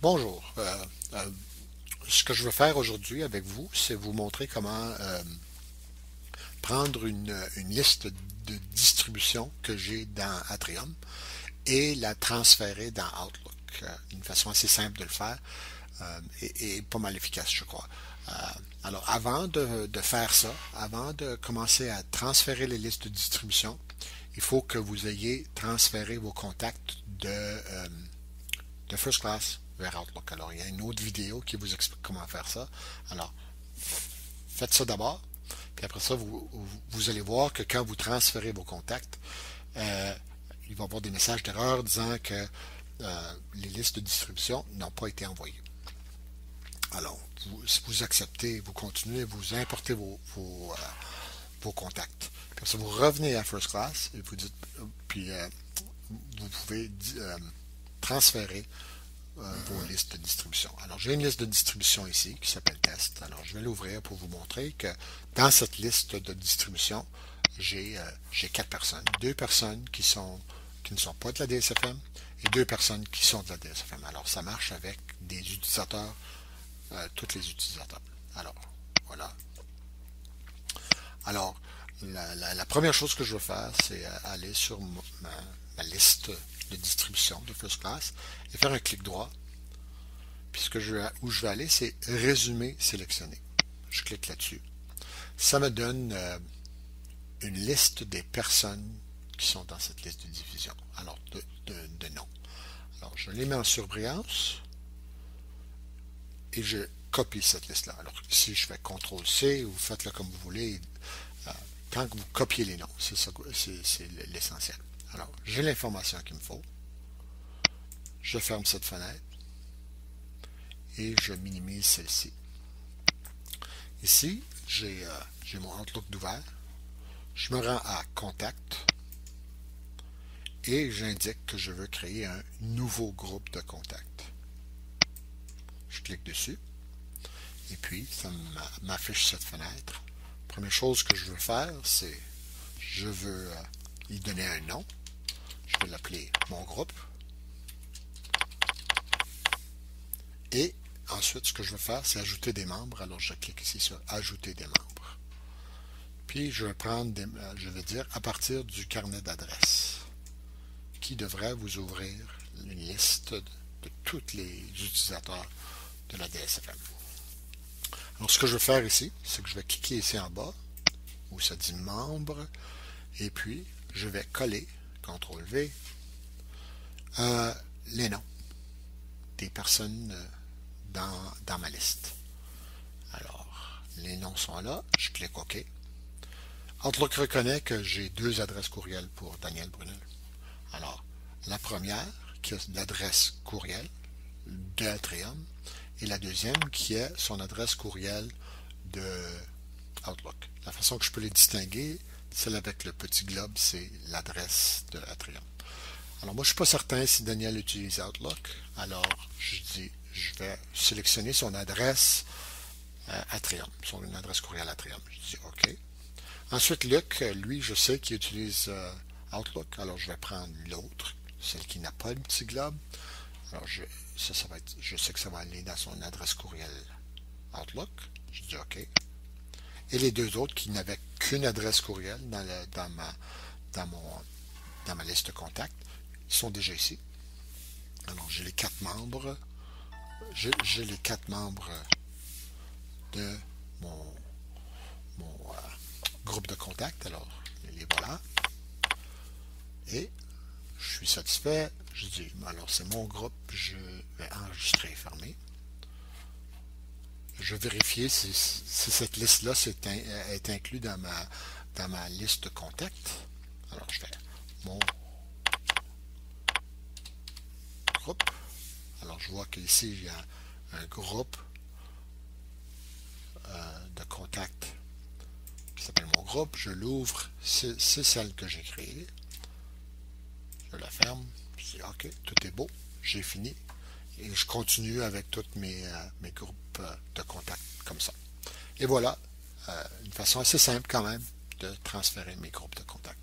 Bonjour. Ce que je veux faire aujourd'hui avec vous, c'est vous montrer comment prendre une liste de distribution que j'ai dans Atrium et la transférer dans Outlook. Une façon assez simple de le faire et pas mal efficace, je crois. Euh, alors, avant de faire ça, avant de commencer à transférer les listes de distribution, il faut que vous ayez transféré vos contacts de First Class vers Outlook. Alors, il y a une autre vidéo qui vous explique comment faire ça. Alors, faites ça d'abord, puis après ça, vous allez voir que quand vous transférez vos contacts, euh, il va y avoir des messages d'erreur disant que les listes de distribution n'ont pas été envoyées. Alors, si vous acceptez, vous continuez, vous importez vos contacts. Puis après ça, vous revenez à First Class et vous dites, puis vous pouvez transférer vos listes de distribution. Alors, j'ai une liste de distribution ici qui s'appelle test. Alors, je vais l'ouvrir pour vous montrer que dans cette liste de distribution, j'ai 4 personnes. 2 personnes qui ne sont pas de la DSFM et 2 personnes qui sont de la DSFM. Alors, ça marche avec des utilisateurs, tous les utilisateurs. Alors, voilà. Alors, la première chose que je veux faire, c'est aller sur ma liste de distribution de First Class et faire un clic droit. Puis où je vais aller, c'est résumer sélectionné. Je clique là-dessus. Ça me donne une liste des personnes qui sont dans cette liste de diffusion. Alors, de noms. Alors, je les mets en surbrillance et je copie cette liste-là. Alors, ici, je fais CTRL-C, vous faites-le comme vous voulez. Tant que vous copiez les noms, c'est l'essentiel. Alors, j'ai l'information qu'il me faut. Je ferme cette fenêtre et je minimise celle-ci. Ici, j'ai mon Outlook d'ouvert. Je me rends à Contact et j'indique que je veux créer un nouveau groupe de contacts. Je clique dessus et puis ça m'affiche cette fenêtre. Première chose que je veux faire, c'est je veux y donner un nom. Je vais l'appeler mon groupe. Et ensuite, ce que je veux faire, c'est ajouter des membres. Alors, je clique ici sur Ajouter des membres. Puis, je vais dire à partir du carnet d'adresses, qui devrait vous ouvrir une liste de tous les utilisateurs de la DSFM. Alors, ce que je vais faire ici, c'est que je vais cliquer ici en bas, où ça dit membres, et puis, je vais coller, CTRL-V, les noms des personnes dans ma liste. Alors, les noms sont là, je clique OK. Outlook reconnaît que j'ai 2 adresses courriel pour Daniel Brunel. Alors, la première, qui est l'adresse courriel de Atrium, et la deuxième, qui est son adresse courriel de Outlook. La façon que je peux les distinguer, celle avec le petit globe, c'est l'adresse de Atrium. Alors, moi, je ne suis pas certain si Daniel utilise Outlook. Alors, je vais sélectionner son adresse Atrium, son adresse courriel Atrium. Je dis OK. Ensuite, Luc, lui, je sais qu'il utilise Outlook. Alors, je vais prendre l'autre, celle qui n'a pas le petit globe. Alors, je sais que ça va aller dans son adresse courriel Outlook. Je dis OK. Et les 2 autres qui n'avaient qu'une adresse courriel dans ma liste de contacts, ils sont déjà ici. Alors, j'ai les 4 membres. J'ai les 4 membres de mon groupe de contacts. Alors, les voilà. Et je suis satisfait. Je dis, alors c'est mon groupe. Je vais enregistrer et fermer. Je vais vérifier si cette liste-là est inclue dans ma liste de contacts. Alors, je fais mon groupe. Alors, je vois qu'ici, il y a un groupe de contacts qui s'appelle mon groupe. Je l'ouvre. C'est celle que j'ai créée. Je la ferme. Je dis OK, tout est beau. J'ai fini. Et je continue avec tous mes groupes de contacts comme ça. Et voilà, une façon assez simple quand même de transférer mes groupes de contacts.